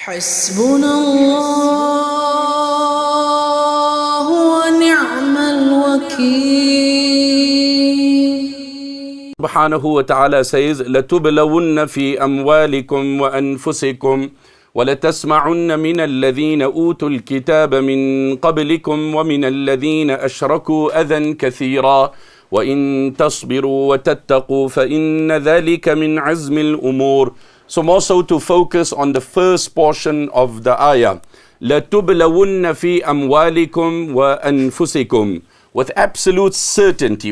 حسبنا الله ونعم الوكيل. Subhanahu wa ta'ala says, لَتُبْلَوُنَّ فِي أَمْوَالِكُمْ وَأَنفُسِكُمْ وَلَتَسْمَعُنَّ مِنَ الَّذِينَ أُوتُوا الْكِتَابَ مِنْ قَبْلِكُمْ وَمِنَ الَّذِينَ أَشْرَكُوا أَذًى كَثِيرًا وَإِن تَصْبِرُوا وَتَتَّقُوا فَإِنَّ ذَلِكَ مِنْ عَزْمِ الْأُمُورِ. So more so to focus on the first portion of the ayah. لَتُبْلَوُنَّ فِي أَمْوَالِكُمْ وَأَنفُسِكُمْ. With absolute certainty,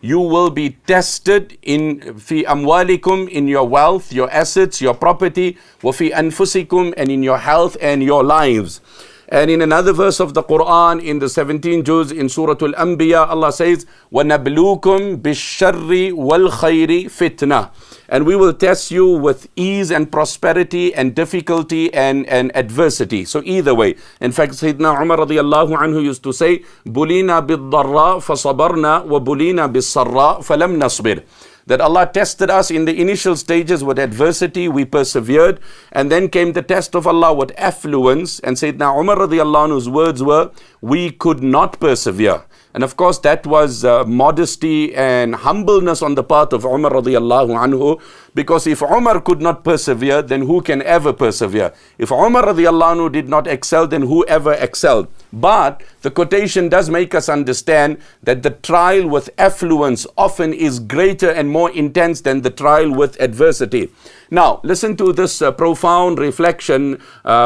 you will be tested in fi amwalikum, in your wealth, your assets, your property, wa fi anfusikum, and in your health and your lives. And in another verse of the Quran, in the 17th juz in Surah Al-Anbiya, Allah says, وَنَبْلُوكُمْ بِالشَّرِّ وَالْخَيْرِ فِتْنَةً. And we will test you with ease and prosperity and difficulty and adversity. So either way. In fact, Sayyidina Umar radiallahu anhu used to say, بُلِينَا بِالضَّرَّاء فَصَبَرْنَا وَبُلِينَا بِالسَّرَّاء فَلَمْ نَصْبِرْ. That Allah tested us in the initial stages with adversity, we persevered, and then came the test of Allah with affluence, and Sayyidina Umar radiallahu anhu's words were, we could not persevere. And of course that was modesty and humbleness on the part of Umar radiallahu anhu, because if Umar could not persevere, then who can ever persevere? If Umar radiallahu anhu did not excel, then who ever excelled? But the quotation does make us understand that the trial with affluence often is greater and more intense than the trial with adversity. Now, listen to this profound reflection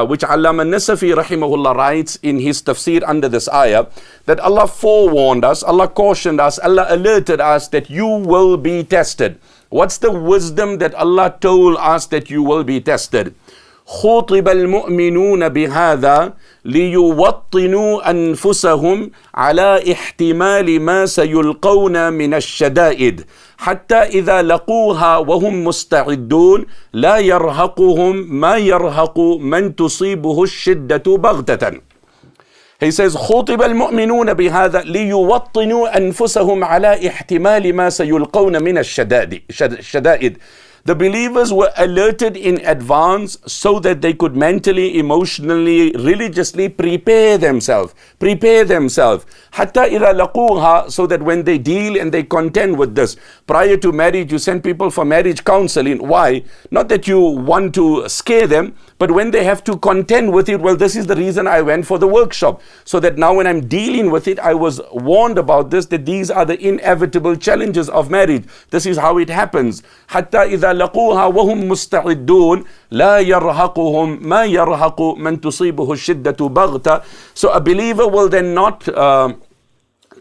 which Allama Nasafi rahimahullah writes in his tafsir under this ayah, that Allah forewarned us, Allah cautioned us, Allah alerted us that you will be tested. What's the wisdom that Allah told us that you will be tested? خُوطِبَ الْمُؤْمِنُونَ بِهَذَا لِيُوَطِّنُوا أَنفُسَهُمْ عَلَى احْتِمَالِ مَا سَيُلْقَوْنَ مِنَ الشَّدَائِدِ حتى إذا لقوها وهم مستعدون لا يرهقهم ما يرهق من تصيبه الشدة بغتة. He says, خُوطِبَ الْمُؤْمِنُونَ بِهَذَا لِيُوَطِّنُوا أَنفُسَهُمْ عَلَى احْتِمَالِ مَا سَيُلْقَوْنَ مِنَ الشَّدَائِدِ. The believers were alerted in advance so that they could mentally, emotionally, religiously prepare themselves. حتى إذا لقوها, so that when they deal and they contend with this. Prior to marriage, you send people for marriage counseling. Why? Not that you want to scare them, but when they have to contend with it, well, this is the reason I went for the workshop. So that now when I'm dealing with it, I was warned about this, that these are the inevitable challenges of marriage. This is how it happens. حتى إذا لقوها وهم مستعدون لا يرهقهم ما يرهق من تصيبه الشدة بغتة. So a believer will then not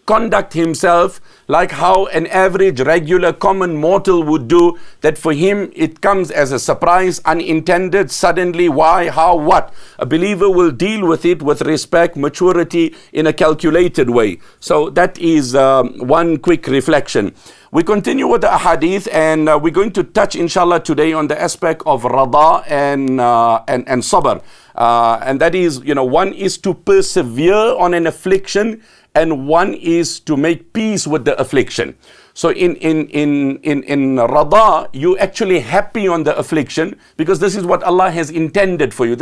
conduct himself like how an average, regular, common mortal would do, that for him it comes as a surprise, unintended, suddenly, why, how, what. A believer will deal with it with respect, maturity, in a calculated way. So that is one quick reflection. We continue with the ahadith, and we're going to touch inshallah today on the aspect of rada and sabr. And that is, one is to persevere on an affliction, and one is to make peace with the affliction. So in rada, you actually happy on the affliction because this is what Allah has intended for you.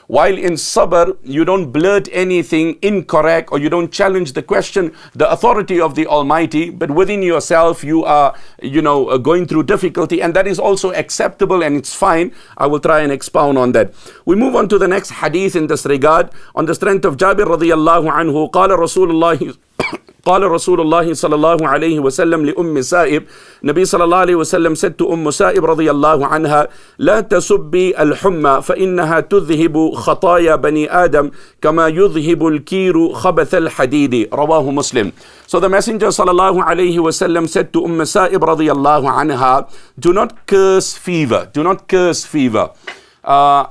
While in sabr, you don't blurt anything incorrect, or you don't challenge the question, the authority of the Almighty, but within yourself you are, going through difficulty, and that is also acceptable and it's fine. I will try and expound on that. We move on to the next hadith in this regard. On the strength of Jabir radiyallahu anhu, قال رسول الله صلى الله عليه وسلم لأم سائب. Nabi صلى الله عليه وسلم said to سائب رضي الله عنها, لا تسبي الحمى فإنها تذهب خطايا بني آدم كما يذهب الكير خبث الحديد. رواه مسلم. So the Messenger صلى الله عليه وسلم said to سائب رضي الله عنها, do not curse fever.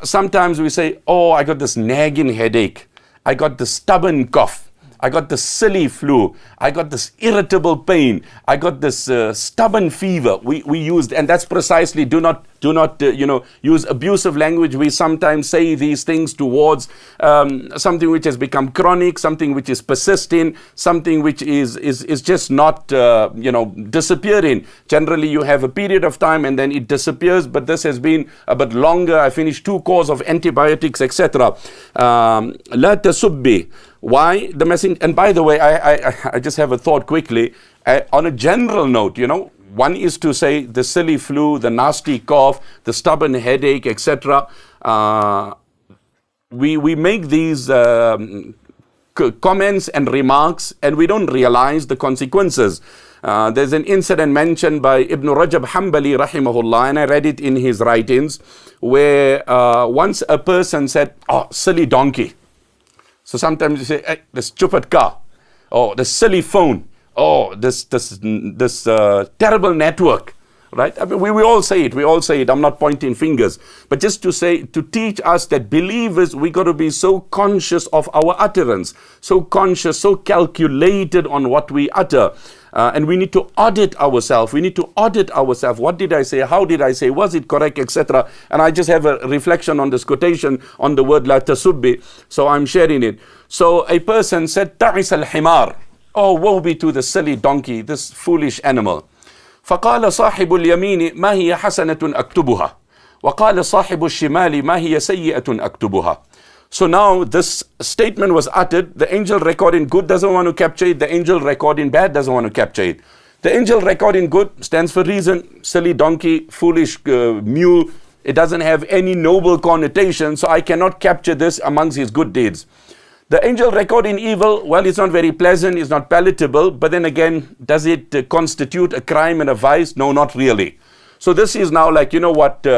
Sometimes we say, oh, I got this nagging headache. I got this stubborn cough. I got this silly flu, I got this irritable pain, I got this stubborn fever. We used, and that's precisely, do not use abusive language. We sometimes say these things towards something which has become chronic, something which is persisting, something which is just not disappearing. Generally you have a period of time and then it disappears, but this has been a bit longer. I finished 2 courses of antibiotics, etc. La tasubbi. Why? The message. And by the way, I just have a thought quickly. On a general note, one is to say the silly flu, the nasty cough, the stubborn headache, etc. We make these comments and remarks and we don't realize the consequences. There's an incident mentioned by Ibn Rajab Hanbali rahimahullah, and I read it in his writings, where once a person said, "Oh, silly donkey." So sometimes you say, "Hey, this stupid car," "Oh, this silly phone," "Oh, this terrible network," right? I mean, we all say it. We all say it. I'm not pointing fingers, but just to say, to teach us that believers, we got to be so conscious of our utterance, so conscious, so calculated on what we utter. And we need to audit ourselves. We need to audit ourselves. What did I say? How did I say? Was it correct? Etc. And I just have a reflection on this quotation on the word la tasubbi. So I'm sharing it. So a person said, "Ta'is al-himar." Oh, woe be to the silly donkey, this foolish animal. فقال صاحب اليمين ما هي حسنة أكتبها وقال صاحب الشمال ما هي سيئة أكتبها. So now this statement was uttered. The angel recording good doesn't want to capture it. The angel recording bad doesn't want to capture it. The angel recording good stands for reason. Silly donkey, foolish mule. It doesn't have any noble connotation. So I cannot capture this amongst his good deeds. The angel recording evil, well, it's not very pleasant. It's not palatable. But then again, does it constitute a crime and a vice? No, not really. So this is now like,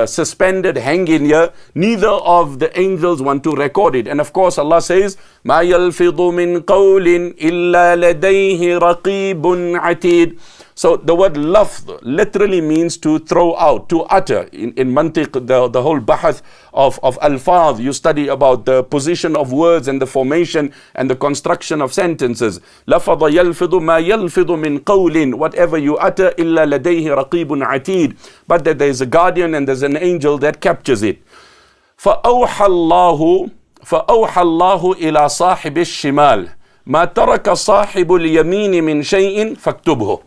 suspended, hanging here. Neither of the angels want to record it. And of course, Allah says, مَا يَلْفِظُ مِنْ قَوْلٍ إِلَّا لَدَيْهِ رَقِيبٌ عَتِيدٌ. So the word lafz literally means to throw out, to utter. In mantiq, the whole bahath of alfaz, you study about the position of words and the formation and the construction of sentences. لَفَظَ يَلْفِظُ مَا يَلْفِظُ مِنْ قَوْلٍ. Whatever you utter, إِلَّا لَدَيْهِ رَقِيبٌ عَتِيدٌ. But that there is a guardian and there's an angel that captures it. فَأَوْحَى اللَّهُ إِلَى صَاحِبِ الشِّمَالِ مَا تَرَكَ صَاحِبُ الْيَمِينِ مِنْ شَيْءٍ فَاكْتُبْهُ.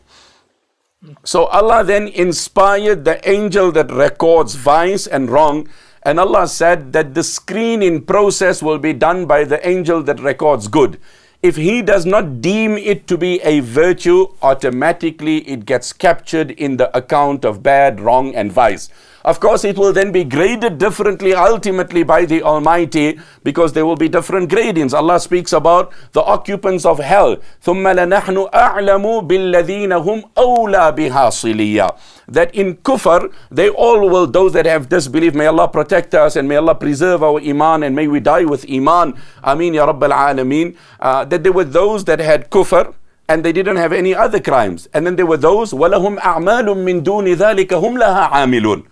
So Allah then inspired the angel that records vice and wrong, and Allah said that the screening process will be done by the angel that records good. If he does not deem it to be a virtue, automatically it gets captured in the account of bad, wrong and vice. Of course, it will then be graded differently ultimately by the Almighty, because there will be different gradings. Allah speaks about the occupants of hell. ثُمَّ لَنَحْنُ أَعْلَمُ بِالَّذِينَ هُمْ أَوْلَى بِهَا صِلِيًّا. That in kufr, they all will, those that have disbelief, may Allah protect us and may Allah preserve our iman and may we die with iman. Ameen ya Rabbal Alameen. That there were those that had kufr and they didn't have any other crimes. And then there were those, وَلَهُمْ أَعْمَالٌ مِّن دُونِ ذَلِكَ هُمْ لَهَا عَامِلُونَ.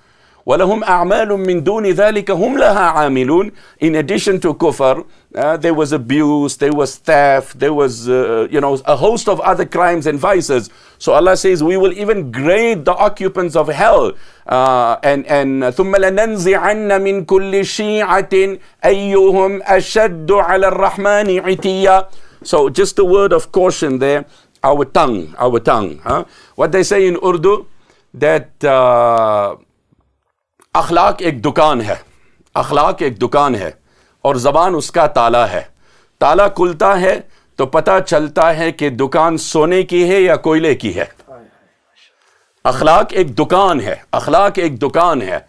وَلَهُمْ أَعْمَالٌ مِّن دُونِ ذَلِكَ هُمْ لَهَا عَامِلُونَ. In addition to kufr, there was abuse, there was theft, there was a host of other crimes and vices. So Allah says we will even grade the occupants of hell. And ثُمَّ لَنَنْزِعَنَّ مِنْ كُلِّ شِيعَةٍ أَيُّهُمْ أَشَدُّ عَلَى الرَّحْمَنِ عِتِيًّا. So just a word of caution there. Our tongue. What they say in Urdu, that अखलाक एक दुकान है, अखलाक एक दुकान है और ज़बान उसका ताला है. ताला खुलता है तो पता चलता है कि दुकान सोने की है या कोयले की है. अखलाक एक दुकान है, अखलाक एक दुकान है.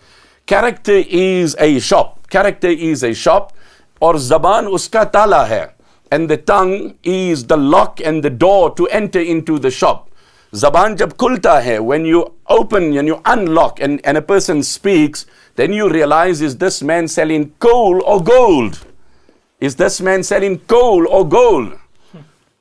Character is a shop, character is a shop, और ज़बान उसका ताला है. And the tongue is the lock and the door to enter into the shop. Zaban jab khulta hai, when you open and you unlock and a person speaks, then you realize, is this man selling coal or gold? Is this man selling coal or gold?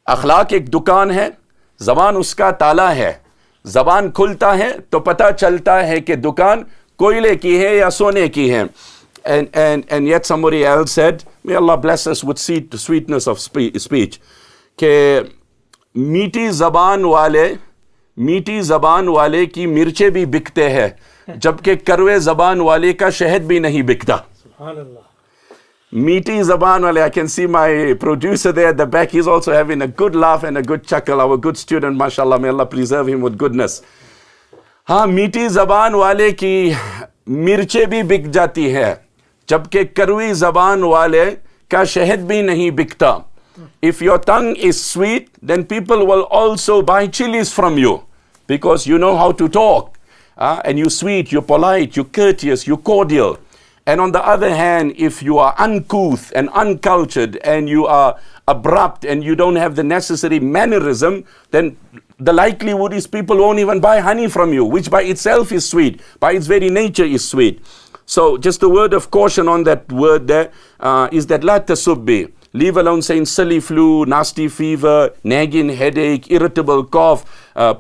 Akhlaq ek dukaan hai, zaban uska tala hai. Zaban khulta hai, to pata chalta hai ke dukaan koile ki hai ya sone ki hai. And yet somebody else said, may Allah bless us with sweetness of speech. कि मीठी ज़बान वाले की मिर्चें भी बिकते हैं, जबकि कड़वे ज़बान वाले का शहद भी नहीं बिकता. Meaty Zaban wale, I can see my producer there at the back. He's also having a good laugh and a good chuckle. Our good student, mashallah, may Allah preserve him with goodness. हाँ, मीठी ज़बान वाले की मिर्चें भी बिक जाती है, जबकि कड़वी ज़बान वाले का शहद भी नहीं बिकता. If your tongue is sweet, then people will also buy chilies from you because you know how to talk. And you're sweet, you're polite, you're courteous, you're cordial. And on the other hand, if you are uncouth and uncultured and you are abrupt and you don't have the necessary mannerism, then the likelihood is people won't even buy honey from you, which by itself is sweet, by its very nature is sweet. So just a word of caution on that word there is that la tasubbi. Leave alone saying silly flu, nasty fever, nagging headache, irritable cough,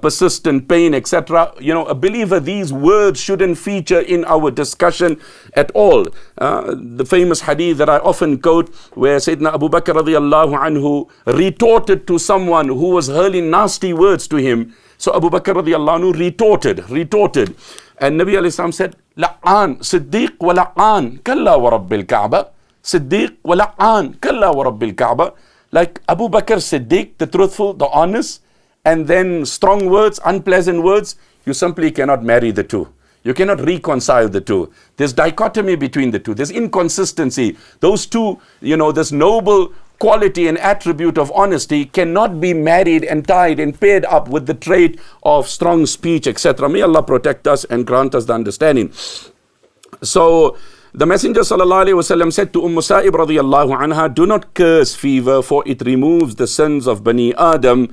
persistent pain, etc. You know, a believer, these words shouldn't feature in our discussion at all. The famous hadith that I often quote, where Sayyidina Abu Bakr radiallahu anhu retorted to someone who was hurling nasty words to him. So Abu Bakr radiallahu anhu retorted. And Nabi alayhi salam said, La'an, Siddiq wa la'an, kalla wa rabbil Kaaba. Siddiq wa la'an, kalla wa rabbil Kaaba. Like Abu Bakr Siddiq, the truthful, the honest, and then strong words, unpleasant words, you simply cannot marry the two. You cannot reconcile the two. There's dichotomy between the two. There's inconsistency. Those two, you know, this noble quality and attribute of honesty cannot be married and tied and paired up with the trait of strong speech, etc. May Allah protect us and grant us the understanding. So, the Messenger sallallahu alaihi wasallam said to Sa'ib radiyallahu anha, do not curse fever, for it removes the sins of Bani Adam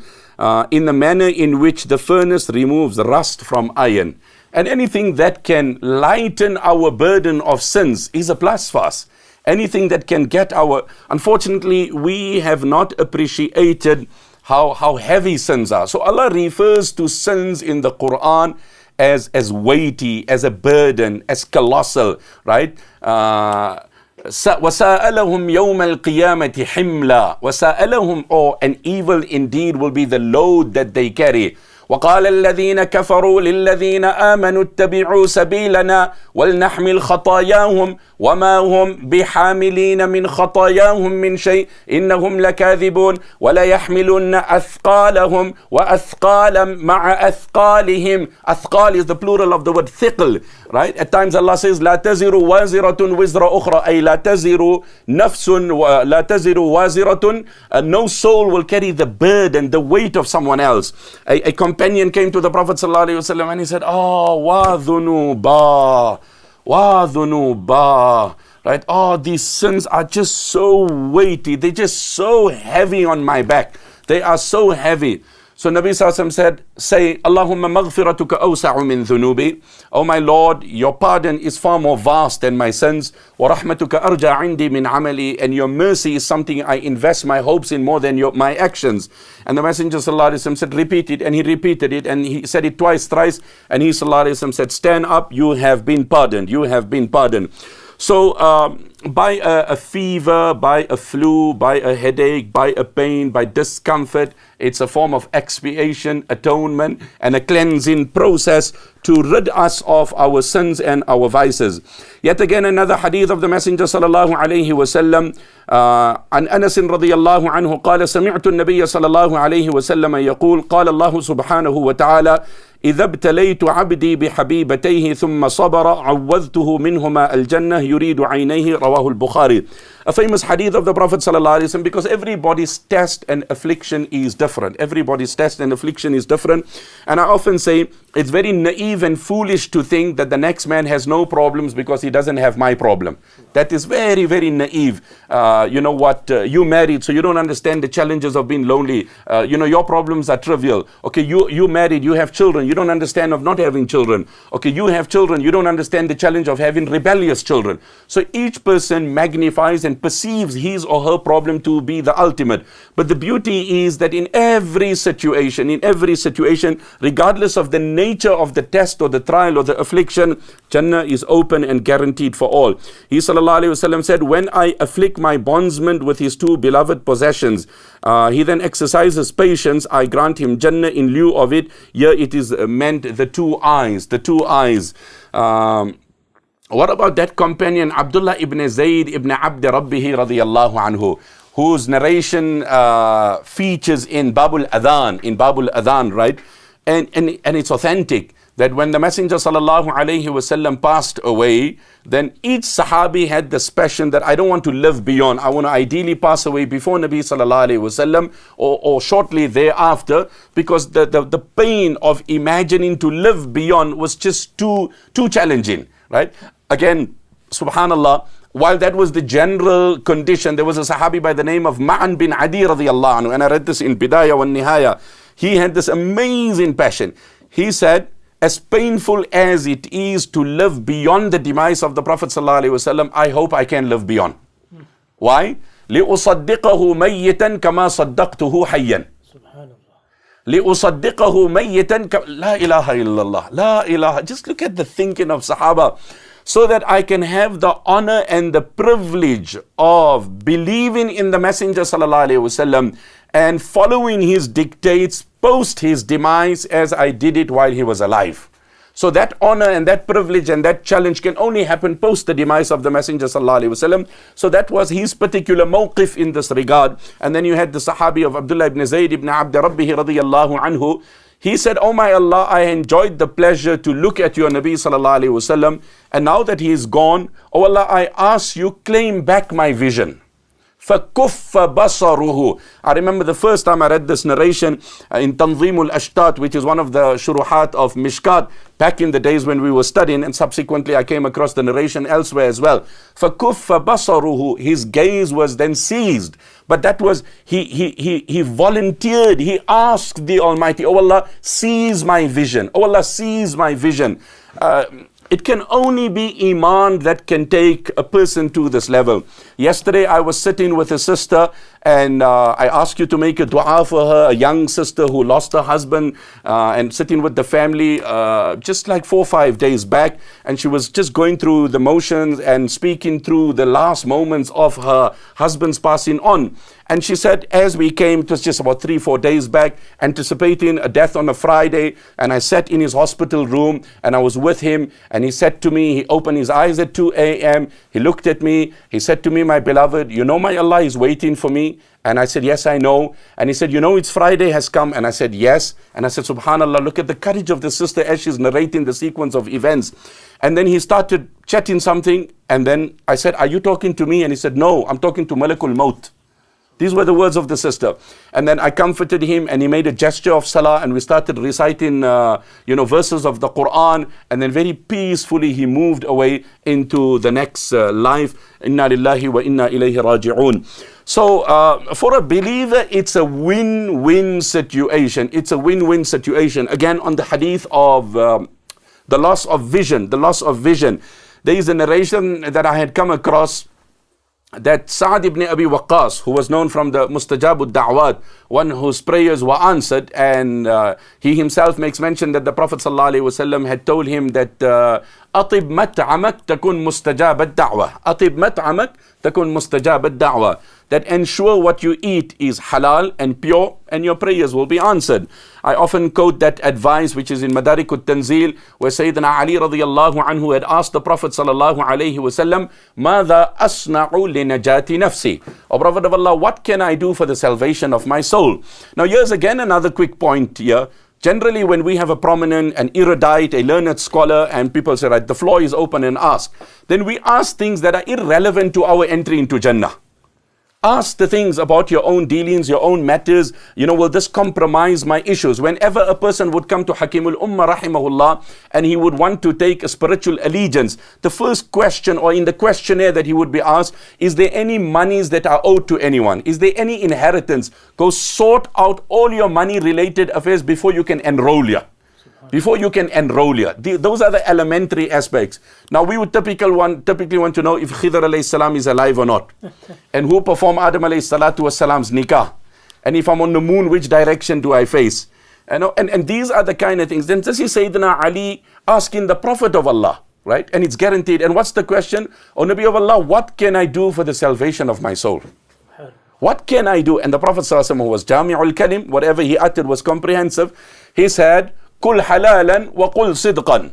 in the manner in which the furnace removes rust from iron. And anything that can lighten our burden of sins is a plus for us. Anything that can get our... Unfortunately, we have not appreciated how heavy sins are. So Allah refers to sins in the Quran as weighty, as a burden, as colossal, right? وَسَأَلَهُمْ يَوْمَ الْقِيَامَةِ حِمْلًا. وَسَأَلَهُمْ, or an evil indeed will be the load that they carry. وقال الذين كفروا للذين آمنوا اتبعوا سبيلنا ولنحمل خطاياهم وما هم بحاملين من خطاياهم من شيء إنهم لكاذبون ولا يحملن أثقالهم وأثقالا مع أثقالهم. أثقال is the plural of the word ثقل, right? At times Allah says لا تزر وازرة وزر أخرى, أي لا تزر نفس لا تزر وازرة, no soul will carry the burden, the weight of someone else. A companion came to the Prophet ﷺ and he said, wa dhunuba, right? Oh, these sins are just so weighty, they're just so heavy on my back, they are so heavy. So Nabi ﷺ said, say, Allahumma maghfiratuka awsa'u min dhunubi. Oh my Lord, your pardon is far more vast than my sins. Wa rahmatuka arja indi min amali. And your mercy is something I invest my hopes in more than my actions. And the Messenger ﷺ said, repeat it. And he repeated it. And he said it twice, thrice. And he ﷺ said, stand up, you have been pardoned. You have been pardoned. So, by a fever, by a flu, by a headache, by a pain, by discomfort, it's a form of expiation, atonement, and a cleansing process to rid us of our sins and our vices. Yet again, another hadith of the Messenger sallallahu alayhi wasallam, عن أنس رضي الله عنه قال سمعت النبي صلى الله عليه وسلم يقول قال الله سبحانه وتعالى إذا ابتليت عبدي بحبيبتيه ثم صبر عوذته منهما الجنة يريد عينيه رواه البخاري. A famous hadith of the Prophet ﷺ, because everybody's test and affliction is different. Everybody's test and affliction is different. And I often say, it's very naive and foolish to think that the next man has no problems because he doesn't have my problem. That is very, very naive. You know what, you married, so you don't understand the challenges of being lonely. You know, your problems are trivial. Okay, you married, you have children, you don't understand of not having children. Okay, you have children, you don't understand the challenge of having rebellious children. So each person magnifies and and perceives his or her problem to be the ultimate. But the beauty is that in every situation, regardless of the nature of the test or the trial or the affliction, Jannah is open and guaranteed for all. He sallallahu alayhi wasallam said, when I afflict my bondsman with his two beloved possessions, he then exercises patience, I grant him Jannah in lieu of it. Here it is meant the two eyes. What about that companion Abdullah ibn Zayd ibn Abd Rabbihi radiyallahu anhu, whose narration features in Babul Adhan, right? And it's authentic that when the Messenger sallallahu alayhi wasallam passed away, then each Sahabi had this passion that I don't want to live beyond. I want to ideally pass away before Nabi sallallahu alayhi wasallam or shortly thereafter, because the pain of imagining to live beyond was just too challenging, right? Again, subhanallah, while that was the general condition, there was a Sahabi by the name of Ma'an bin Adi radiyallahu anhu, and I read this in Bidayah wa Nihaya. He had this amazing passion. He said, as painful as it is to live beyond the demise of the Prophet ﷺ, I hope I can live beyond. Why? لِأُصَدِّقَهُ مَيِّتًا كَمَا صَدَّقْتُهُ حَيًّا. لِأُصَدِّقَهُ مَيِّتًا La ilaha illallah. La ilaha. Just look at the thinking of Sahaba. So that I can have the honor and the privilege of believing in the Messenger ﷺ and following his dictates post his demise as I did it while he was alive. So that honor and that privilege and that challenge can only happen post the demise of the Messenger ﷺ. So that was his particular mawqif in this regard. And then you had the Sahabi of Abdullah ibn Zayd ibn Abd Rabbihi radiyallahu anhu. He said, oh my Allah, I enjoyed the pleasure to look at your Nabi sallallahu alayhi wasallam, and now that he is gone, oh Allah, I ask you, claim back my vision. فَكُفَّ بَصَرُهُ. I remember the first time I read this narration in Tanzim al-Ashtat, which is one of the shuruhat of Mishkat, back in the days when we were studying, and subsequently I came across the narration elsewhere as well. فَكُفَّ بَصَرُهُ. His gaze was then seized. But that was, he volunteered, he asked the Almighty, oh Allah, seize my vision. Oh Allah, seize my vision. It can only be Iman that can take a person to this level. Yesterday I was sitting with a sister, and I asked you to make a dua for her, a young sister who lost her husband, and sitting with the family just like 4 or 5 days back, and she was just going through the motions and speaking through the last moments of her husband's passing on. And she said, as we came, it was just about 3 or 4 days back, anticipating a death on a Friday, and I sat in his hospital room and I was with him, and he said to me, he opened his eyes at 2 a.m., he looked at me, he said to me, my beloved, you know my Allah is waiting for me? And I said, yes, I know. And he said, you know it's Friday has come? And I said, yes. And I said, subhanallah, look at the courage of the sister as she's narrating the sequence of events. And then he started chatting something, and then I said, are you talking to me? And he said, no, I'm talking to Malakul Maut. These were the words of the sister. And then I comforted him, and he made a gesture of salah, and we started reciting verses of the Quran, and then very peacefully he moved away into the next life. Inna lillahi wa inna ilayhi raji'un. So for a believer, it's a win-win situation. It's a win-win situation. Again, on the hadith of the loss of vision, there is a narration that I had come across that Sa'd ibn Abi Waqqas, who was known from the Mustajab al-Da'wat, one whose prayers were answered, and he himself makes mention that the Prophet ﷺ had told him that أطب مطعمك تكون مستجاب الدعوة. أطب مطعمك تكون مستجاب الدعوة. That ensure what you eat is halal and pure, and your prayers will be answered. I often quote that advice which is in Madarik al-Tanzil, where Sayyidina Ali radiyallahu anhu had asked the Prophet sallallahu alayhi wasallam, ماذا أصنع لنجاة نفسي? O Prophet of Allah, what can I do for the salvation of my soul? Now here's again another quick point here. Generally, when we have a prominent, an erudite, a learned scholar, and people say, right, the floor is open and ask, then we ask things that are irrelevant to our entry into Jannah. Ask the things about your own dealings, your own matters. Will this compromise my issues? Whenever a person would come to Hakimul Ummah rahimahullah and he would want to take a spiritual allegiance, the first question, or in the questionnaire that he would be asked, is there any monies that are owed to anyone? Is there any inheritance? Go sort out all your money related affairs before you can enroll here. before you can enroll here. Those are the elementary aspects. Now we would typically want to know if Khidr alayhi salam is alive or not. And who performed Adam alayhi salatu was salam's nikah. And if I'm on the moon, which direction do I face? And these are the kind of things. Then this is Sayyidina Ali asking the Prophet of Allah, right? And it's guaranteed. And what's the question? O Nabi of Allah, what can I do for the salvation of my soul? What can I do? And the Prophet ﷺ, who was Jami'ul Kalim, whatever he uttered was comprehensive. He said, Kul halalan wa qul sidqan.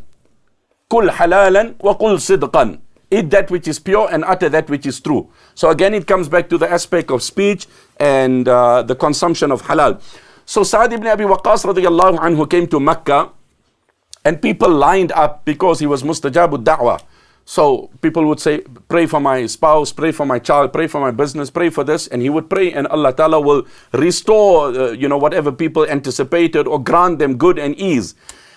Kul halalan wa qul sidqan. Eat that which is pure and utter that which is true. So again, it comes back to the aspect of speech and the consumption of halal. So Sa'd ibn Abi Waqqas radiyallahu anhu came to Mecca, and people lined up because he was mustajabud da'wah. So people would say, pray for my spouse, pray for my child, pray for my business, pray for this. And he would pray, and Allah Ta'ala will restore, whatever people anticipated or grant them good and ease.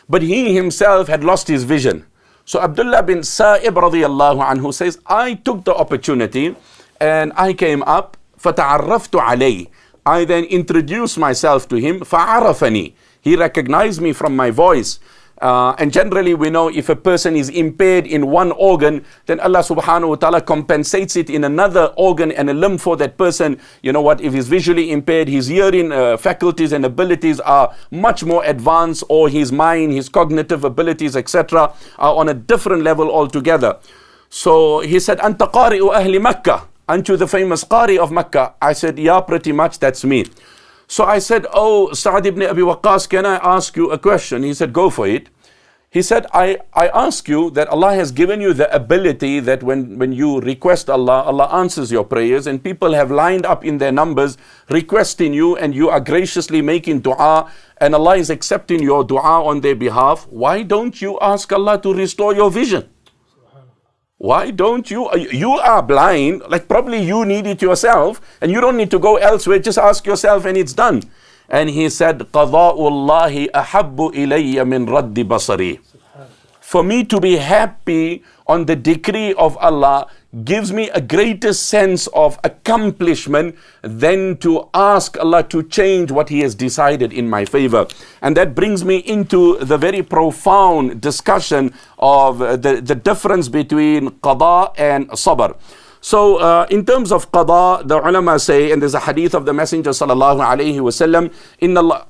But he himself had lost his vision. So Abdullah bin Sa'ib radiyallahu anhu says, I took the opportunity and I came up, فَتَعَرَّفْتُ عَلَيْهِ. I then introduced myself to him, فَعَرَفَنِي. He recognized me from my voice. And generally we know if a person is impaired in one organ, then Allah subhanahu wa ta'ala compensates it in another organ and a limb for that person. You know what, if he's visually impaired, his hearing faculties and abilities are much more advanced, or his mind, his cognitive abilities, etc. are on a different level altogether. So he said, Anta qari'u ahli Makkah. Aren't you the famous Qari of Makkah? I said, yeah, pretty much, that's me. So I said, oh, Sa'd ibn Abi Waqqas, can I ask you a question? He said, go for it. He said, I ask you that Allah has given you the ability that when you request Allah, Allah answers your prayers, and people have lined up in their numbers requesting you, and you are graciously making dua, and Allah is accepting your dua on their behalf. Why don't you ask Allah to restore your vision? Why don't you? You are blind, like probably you need it yourself, and you don't need to go elsewhere, just ask yourself and it's done. And he said, قَضَاءُ اللَّهِ أَحَبُّ إِلَيَّ مِنْ رَدِّ بَصَرِي. For me to be happy on the decree of Allah gives me a greater sense of accomplishment than to ask Allah to change what He has decided in my favor. And that brings me into the very profound discussion of the difference between qada and sabr. So in terms of qada, the ulama say, and there's a hadith of the Messenger sallallahu alayhi wasallam, Inna Allah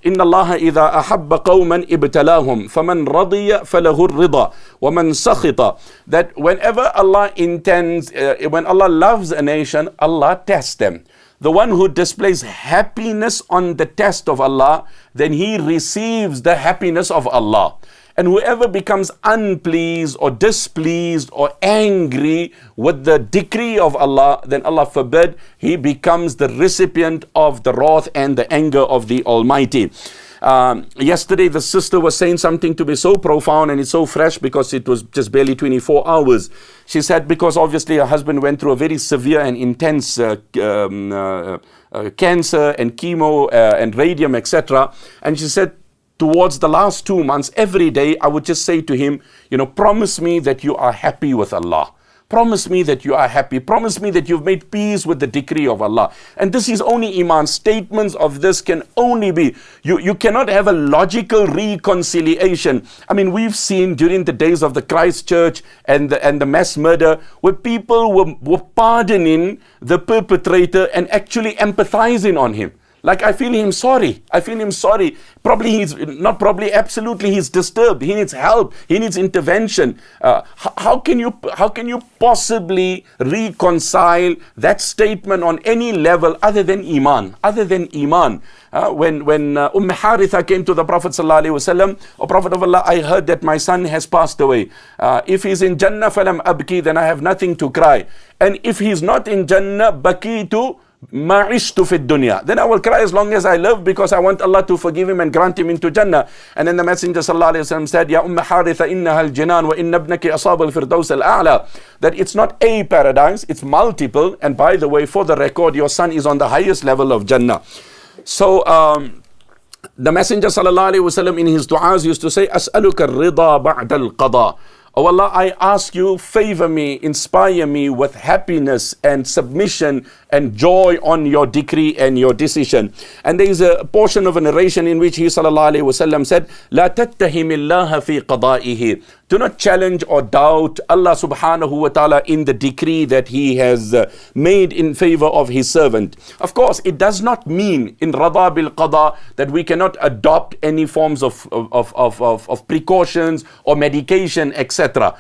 idha ahabba qawman ibtalahum, faman radiya falahu rida, wa man sakhita. That whenever Allah intends, when Allah loves a nation, Allah tests them. The one who displays happiness on the test of Allah, then he receives the happiness of Allah. And whoever becomes unpleased or displeased or angry with the decree of Allah, then Allah forbid, he becomes the recipient of the wrath and the anger of the Almighty. Yesterday the sister was saying something to me so profound, and it's so fresh because it was just barely 24 hours. She said because obviously her husband went through a very severe and intense cancer and chemo and radium, etc. And she said, towards the last 2 months, every day I would just say to him, promise me that you are happy with Allah. Promise me that you are happy. Promise me that you've made peace with the decree of Allah. And this is only Iman. Statements of this can only be, you cannot have a logical reconciliation. I mean, we've seen during the days of the Christchurch and the mass murder, where people were pardoning the perpetrator and actually empathizing on him. Like, I feel him sorry. Probably absolutely he's disturbed. He needs help. He needs intervention. How can you possibly reconcile that statement on any level other than Iman? When Haritha came to the Prophet ﷺ, O Prophet of Allah, I heard that my son has passed away. If he's in Jannah, falam abki, then I have nothing to cry. And if he's not in Jannah, bakitu ma'ishtu fid dunya, then I will cry as long as I live, because I want Allah to forgive him and grant him into Jannah. And then the Messenger sallallahu alaihi wasallam said, Ya Haritha, innaha al-jinan wa inna ibnaki asab al-firdaus al-a'la. That it's not a paradise, it's multiple. And by the way, for the record, your son is on the highest level of Jannah. So the Messenger sallallahu alaihi wasallam in his du'as used to say, As'aluka ar-rida ba'da al-qada. Oh Allah, I ask you, favor me, inspire me with happiness and submission and joy on your decree and your decision. And there is a portion of a narration in which he sallallahu alaihi wasallam said, لا تتهم الله في قضائه. Do not challenge or doubt Allah subhanahu wa ta'ala in the decree that He has made in favor of His servant. Of course, it does not mean in Rada bil Qada that we cannot adopt any forms of precautions or medication, etc.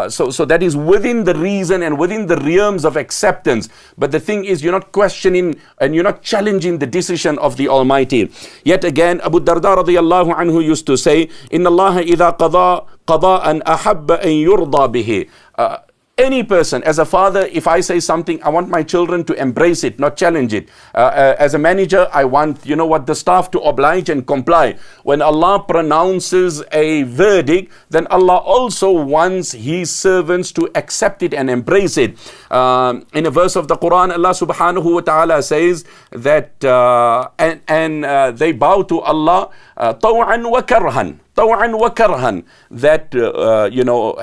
So that is within the reason and within the realms of acceptance. But the thing is, you're not questioning and you're not challenging the decision of the Almighty. Yet again, Abu Darda radiyallahu anhu used to say, Inna Allah idha qada qada'an ahabba an yurda bihi. Any person, as a father, if I say something, I want my children to embrace it, not challenge it. As a manager, I want, the staff to oblige and comply. When Allah pronounces a verdict, then Allah also wants His servants to accept it and embrace it. In a verse of the Quran, Allah subhanahu wa ta'ala says that, they bow to Allah طوعا وكرها. طوعا وكرها, that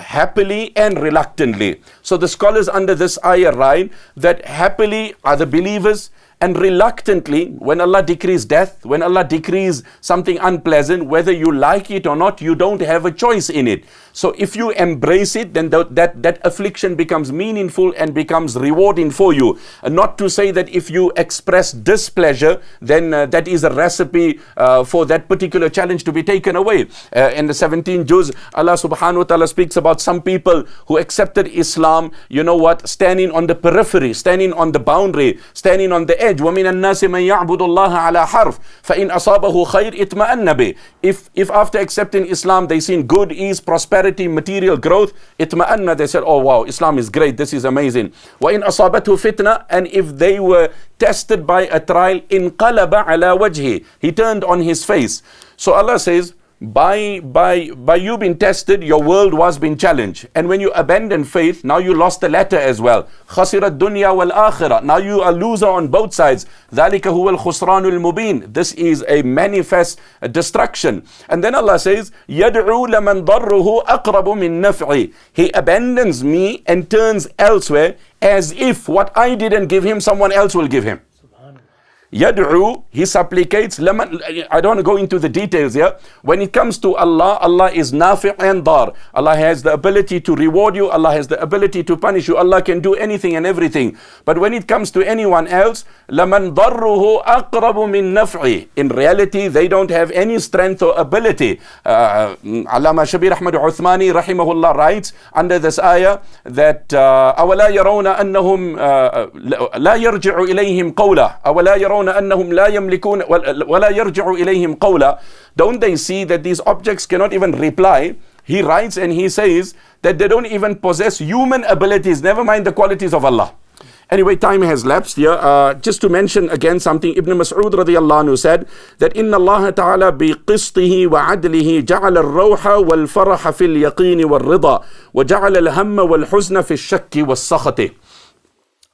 happily and reluctantly. So the scholars under this ayah write that happily are the believers, and reluctantly, when Allah decrees death, when Allah decrees something unpleasant, whether you like it or not, you don't have a choice in it. So if you embrace it, then that affliction becomes meaningful and becomes rewarding for you. And not to say that if you express displeasure, then that is a recipe for that particular challenge to be taken away. In the 17th juz, Allah subhanahu wa ta'ala speaks about some people who accepted Islam, standing on the periphery, standing on the boundary, standing on the edge. وَمِنَ النَّاسِ مَنْ يَعْبُدُ اللَّهَ عَلَى حَرْفٍ فَإِنْ أَصَابَهُ خَيْرٍ اطْمَأَنَّ بِهِ. If after accepting Islam they seen good, ease, prosperity, material growth, itma'anna, they said, oh wow, Islam is great, this is amazing. وَإِنْ أَصَابَتْهُ فِتْنَةٌ, and if they were tested by a trial, انقلب على وجهه, he turned on his face. So Allah says, by you being tested, your world was being challenged. And when you abandon faith, now you lost the latter as well. خَسِرَ الدُّنْيَا وَالْآخِرَةِ. Now you are loser on both sides. ذَلِكَ هُوَ الْخُسْرَانُ الْمُبِينُ. This is a manifest destruction. And then Allah says, يَدْعُو لَمَنْ ضَرُّهُ أَقْرَبُ مِنْ نَفْعِهِ. He abandons me and turns elsewhere, as if what I didn't give him, someone else will give him. Yad'u, he supplicates. I don't want to go into the details here. When it comes to Allah, Allah is nafi' and dar. Allah has the ability to reward you. Allah has the ability to punish you. Allah can do anything and everything. But when it comes to anyone else, لَمَنْ ضَرُّهُ أَقْرَبُ مِنْ نَفْعِهِ. In reality, they don't have any strength or ability. Allama Shabir Ahmad Uthmani rahimahullah writes under this ayah that أَوَلَا يَرَوْنَ أَنَّهُمْ لَا يَرْجِعُ إِلَيْهِمْ قَوْلًا أَوَلَا يَرَوْنَ أنهم لا يملكون ولا يرجع إليهم قولا. Don't they see that these objects cannot even reply? He writes and he says that they don't even possess human abilities, never mind the qualities of Allah. Anyway, time has lapsed here. Just to mention again something, Ibn Mas'ud radiyallahu anhu said that إن الله تعالى بقسطه وعدله جعل الروح والفرح في اليقين والرضا وجعل الهم والحزن في الشك والسخط.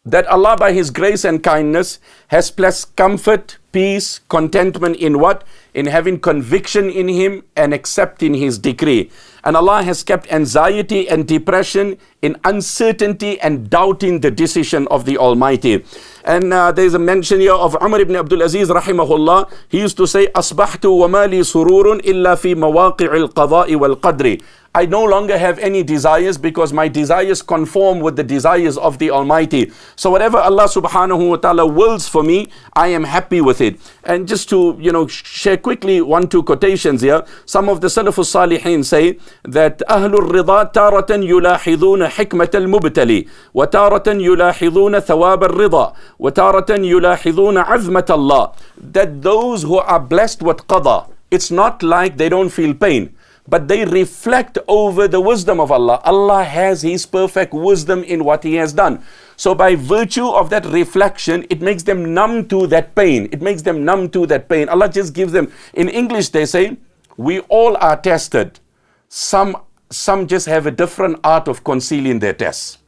That Allah by His grace and kindness has placed comfort, peace, contentment in what? In having conviction in Him and accepting His decree. And Allah has kept anxiety and depression in uncertainty and doubting the decision of the Almighty. And there is a mention here of Umar ibn Abdul Aziz rahimahullah. He used to say, أصبحت وما لي سرور إلا في مواقع القضاء والقدر. I no longer have any desires because my desires conform with the desires of the Almighty. So whatever Allah subhanahu wa ta'ala wills for me, I am happy with it. And just to, share quickly 1-2 quotations here. Some of the Salafus Salihin say that أهل الرضا تارة يلاحظون حكمة المبتلي وتارة يلاحظون ثواب الرضا وتارة يلاحظون عظمة الله. That those who are blessed with qada, it's not like they don't feel pain, but they reflect over the wisdom of Allah. Allah has His perfect wisdom in what He has done. So by virtue of that reflection, it makes them numb to that pain. It makes them numb to that pain. Allah just gives them, in English they say, we all are tested. Some just have a different art of concealing their tests.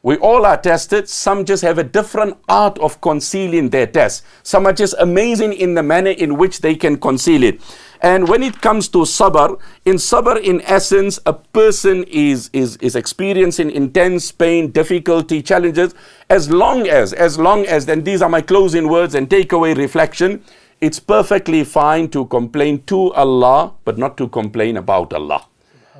We all are tested. Some just have a different art of concealing their tests. Some are just amazing in the manner in which they can conceal it. And when it comes to sabr, in essence, a person is experiencing intense pain, difficulty, challenges, as long as, and these are my closing words and takeaway reflection, it's perfectly fine to complain to Allah, but not to complain about Allah.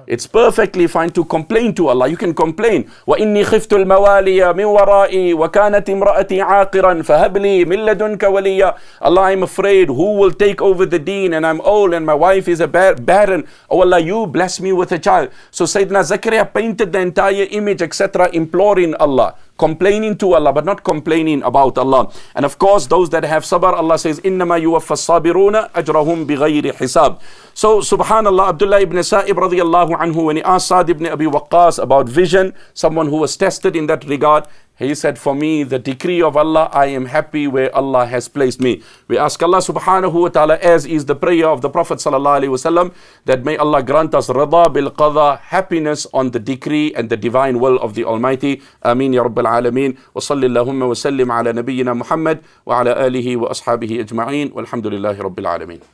It's perfectly fine to complain to Allah. You can complain. وَإِنِّي خِفْتُ الْمَوَالِيَ مِنْ وَرَائِي وَكَانَتْ امْرَأَتِي عَاقِرًا فَهَبْ لِي مِنْ لَدُنْكَ وَلِيًّا. Allah, I'm afraid who will take over the deen, and I'm old and my wife is a barren. Oh Allah, you bless me with a child. So Sayyidina Zakaria painted the entire image, etc., imploring Allah, complaining to Allah, but not complaining about Allah. And of course, those that have sabr, Allah says, إِنَّمَا يُوَفَّى الصَّابِرُونَ أَجْرَهُمْ بِغَيْرِ حِسَابٍ. So, subhanallah, Abdullah ibn Sa'ib radiallahu anhu, when he asked Sa'd ibn Abi Waqqas about vision, someone who was tested in that regard, he said, for me, the decree of Allah, I am happy where Allah has placed me. We ask Allah subhanahu wa ta'ala, as is the prayer of the Prophet sallallahu alaihi wasallam, that may Allah grant us rida bil qada, happiness on the decree and the divine will of the Almighty. Ameen ya Rabbil Alameen. Wa salli Allahumma wa sallim ala nabiyyina Muhammad wa ala alihi wa ashabihi ajma'een. Walhamdulillahi Rabbil Alameen.